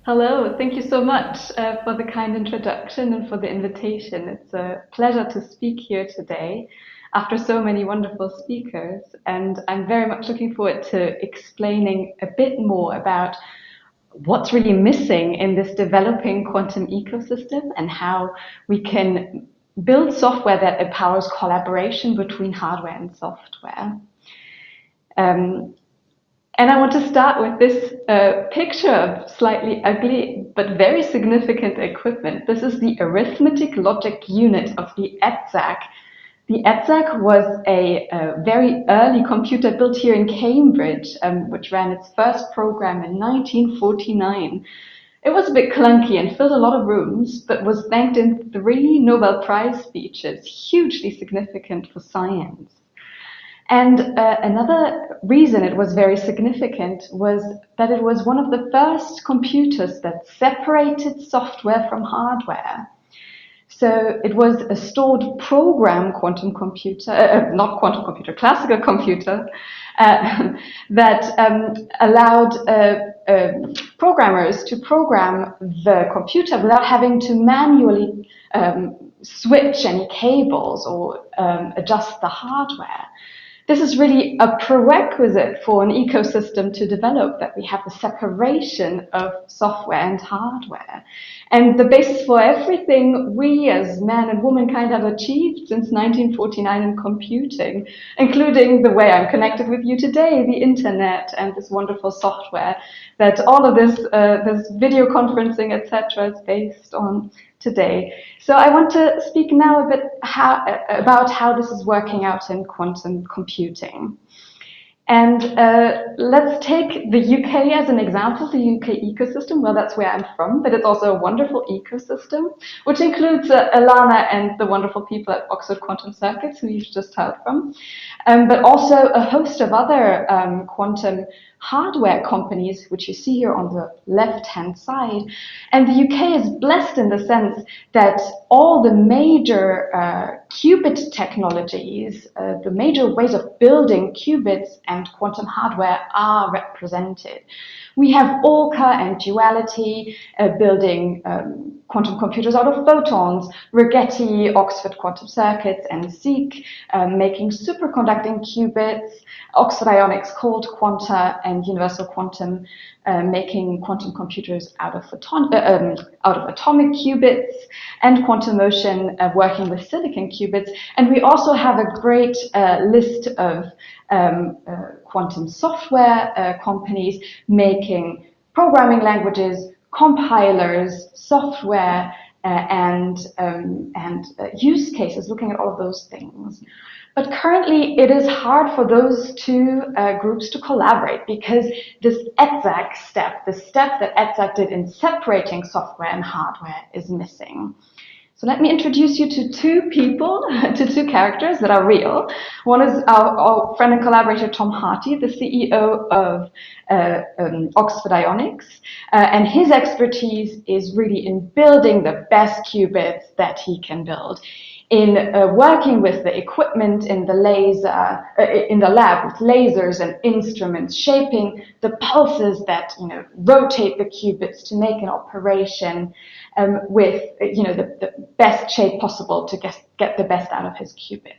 Hello, thank you so much for the kind introduction and for the invitation. It's a pleasure to speak here today after so many wonderful speakers, and I'm very much looking forward to explaining a bit more about what's really missing in this developing quantum ecosystem and how we can build software that empowers collaboration between hardware and software. Um, and I want to start with this picture of slightly ugly but very significant equipment. This is the arithmetic logic unit of the AZTEC. The AZTEC was a very early computer built here in Cambridge, which ran its first program in 1949. It was a bit clunky and filled a lot of rooms, but was thanked in 3 Nobel Prize speeches, hugely significant for science. And another reason it was very significant was that it was one of the first computers that separated software from hardware. So it was a stored program quantum computer, not quantum computer, classical computer, that allowed programmers to program the computer without having to manually switch any cables or adjust the hardware. This is really a prerequisite for an ecosystem to develop, that we have the separation of software and hardware. And the basis for everything we as man and womankind have achieved since 1949 in computing, including the way I'm connected with you today, the internet and this wonderful software that all of this video conferencing, etc., is based on today. So I want to speak now a bit about how this is working out in quantum computing. And let's take the UK as an example, the UK ecosystem. Well, that's where I'm from, but it's also a wonderful ecosystem, which includes Alana and the wonderful people at Oxford Quantum Circuits, who you've just heard from, but also a host of other quantum hardware companies, which you see here on the left-hand side. And the UK is blessed in the sense that all the major qubit technologies, the major ways of building qubits and quantum hardware are represented. We have Orca and Duality building quantum computers out of photons, Rigetti, Oxford Quantum Circuits, and AZTEC making superconducting qubits, Oxford Ionics, Cold Quanta, and Universal Quantum making quantum computers out of atomic qubits, and Quantum Motion working with silicon qubits. And we also have a great list of quantum software companies making programming languages, compilers, software, and use cases, looking at all of those things. But currently, it is hard for those two groups to collaborate because this AZTEC step, the step that AZTEC did in separating software and hardware, is missing. So let me introduce you to two people, to two characters that are real. One is our friend and collaborator, Tom Harty, the CEO of Oxford Ionics. And his expertise is really in building the best qubits that he can build, in working with the equipment in the in the lab with lasers and instruments, shaping the pulses that rotate the qubits to make an operation with the best shape possible to get the best out of his qubits.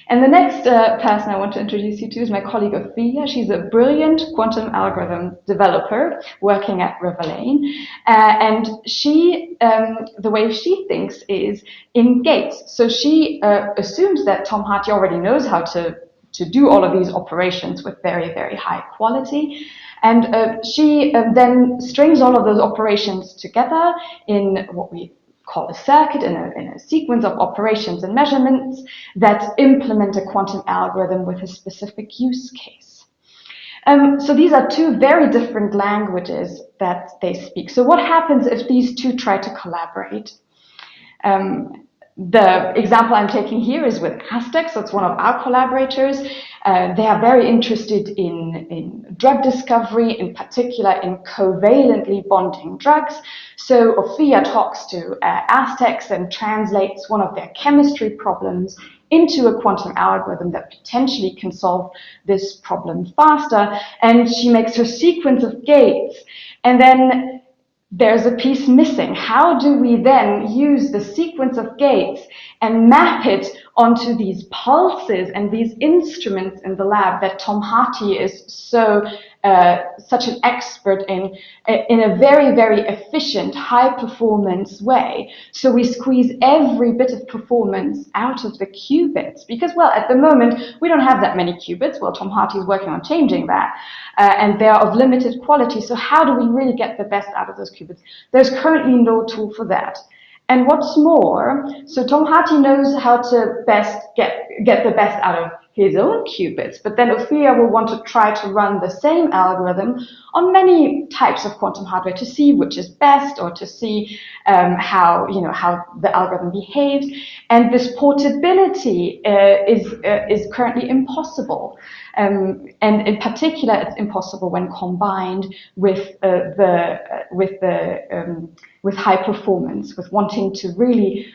And the next person I want to introduce you to is my colleague Ophelia. She's a brilliant quantum algorithm developer working at Riverlane. And she, the way she thinks is in gates. So she assumes that Tom Harty already knows how to do all of these operations with very, very high quality. And she then strings all of those operations together in what we call a circuit, in a sequence of operations and measurements that implement a quantum algorithm with a specific use case. So these are two very different languages that they speak. So what happens if these two try to collaborate? The example I'm taking here is with AZTEC, so it's one of our collaborators. They are very interested in drug discovery, in particular in covalently bonding drugs. So Ophelia talks to AZTEC and translates one of their chemistry problems into a quantum algorithm that potentially can solve this problem faster. And she makes her sequence of gates. And then there's a piece missing. How do we then use the sequence of gates and map it onto these pulses and these instruments in the lab that Tom Harty is such an expert in a very, very efficient, high-performance way. So we squeeze every bit of performance out of the qubits because, well, at the moment, we don't have that many qubits. Well, Tom Harty is working on changing that, and they are of limited quality. So how do we really get the best out of those qubits? There's currently no tool for that. And what's more, so Tom Harty knows how to best get the best out of his own qubits, but then Ophelia will want to try to run the same algorithm on many types of quantum hardware to see which is best, or to see how the algorithm behaves. And this portability is currently impossible. And in particular, it's impossible when combined with high performance, with wanting to really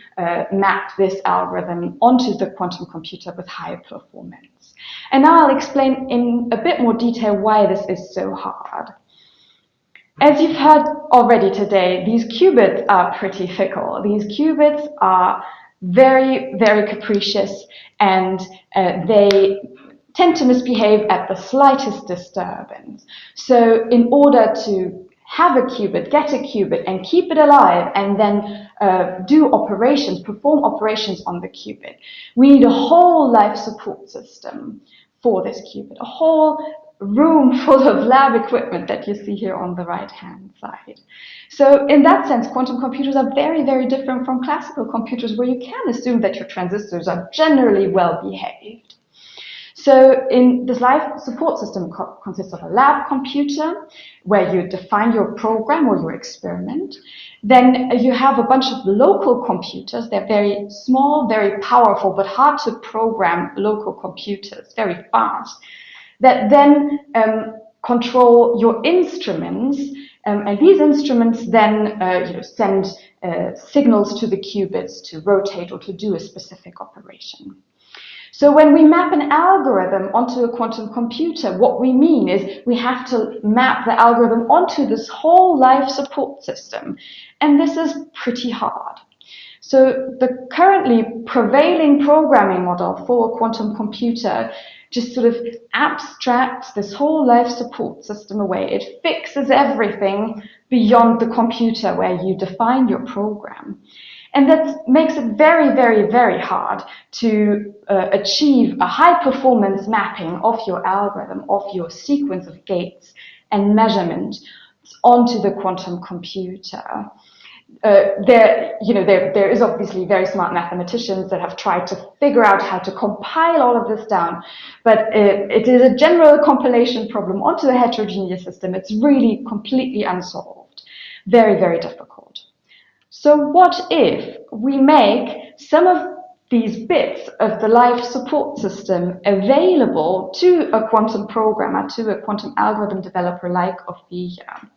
map this algorithm onto the quantum computer with high performance. And now I'll explain in a bit more detail why this is so hard. As you've heard already today, these qubits are pretty fickle. These qubits are very, very capricious, and they tend to misbehave at the slightest disturbance. So in order to have a qubit, get a qubit, and keep it alive, and then perform operations on the qubit, we need a whole life support system for this qubit, a whole room full of lab equipment that you see here on the right-hand side. So in that sense, quantum computers are very, very different from classical computers, where you can assume that your transistors are generally well behaved. So in this life support system consists of a lab computer where you define your program or your experiment. Then you have a bunch of local computers. They're very small, very powerful, but hard to program local computers, very fast, that then control your instruments. And these instruments then send signals to the qubits to rotate or to do a specific operation. So when we map an algorithm onto a quantum computer, what we mean is we have to map the algorithm onto this whole life support system. And this is pretty hard. So the currently prevailing programming model for a quantum computer just sort of abstracts this whole life support system away. It fixes everything beyond the computer where you define your program. And that makes it very, very, very hard to achieve a high-performance mapping of your algorithm, of your sequence of gates and measurement onto the quantum computer. There is obviously very smart mathematicians that have tried to figure out how to compile all of this down, but it is a general compilation problem onto a heterogeneous system. It's really completely unsolved. Very, very difficult. So what if we make some of these bits of the life support system available to a quantum programmer, to a quantum algorithm developer like Ophelia?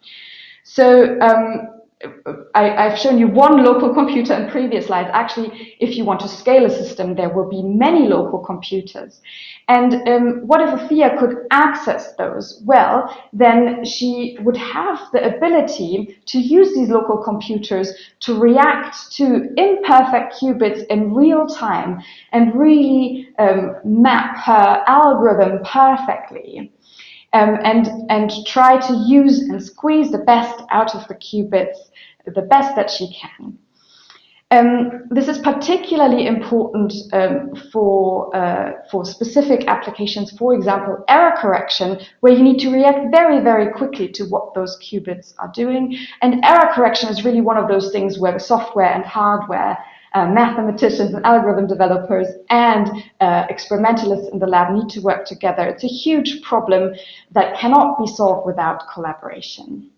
So I've shown you one local computer in previous slides. Actually, if you want to scale a system, there will be many local computers. And what if Ophelia could access those? Well, then she would have the ability to use these local computers to react to imperfect qubits in real time and really map her algorithm perfectly. And try to use and squeeze the best out of the qubits, the best that she can. This is particularly important for specific applications, for example, error correction, where you need to react very, very quickly to what those qubits are doing. And error correction is really one of those things where software and hardware, mathematicians and algorithm developers and experimentalists in the lab need to work together. It's a huge problem that cannot be solved without collaboration.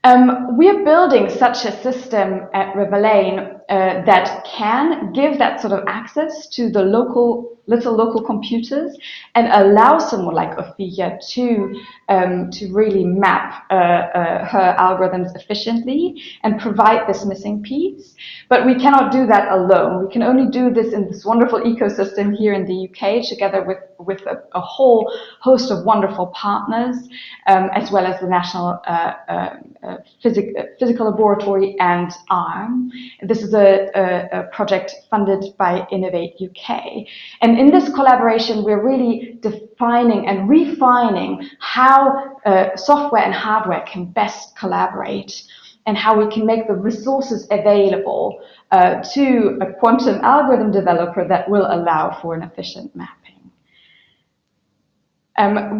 We're building such a system at Riverlane that can give that sort of access to the little local computers and allow someone like Ophelia to really map her algorithms efficiently and provide this missing piece. But we cannot do that alone. We can only do this in this wonderful ecosystem here in the UK together with with a whole host of wonderful partners, as well as the National Physical Laboratory and ARM. This is a project funded by Innovate UK. And in this collaboration, we're really defining and refining how software and hardware can best collaborate, and how we can make the resources available to a quantum algorithm developer that will allow for an efficient mapping.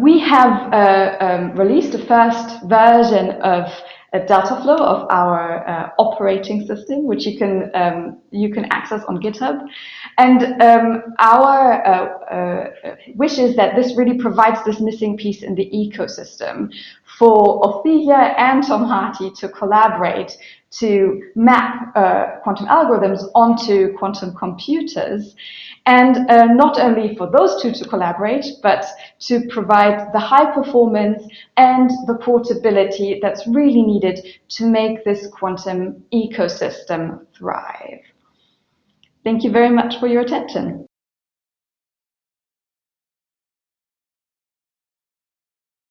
We have released the first version of a data flow of our operating system, which you can access on GitHub. And our wish is that this really provides this missing piece in the ecosystem for Ophelia and Tom Harty to collaborate to map quantum algorithms onto quantum computers. And not only for those two to collaborate, but to provide the high performance and the portability that's really needed to make this quantum ecosystem thrive. Thank you very much for your attention.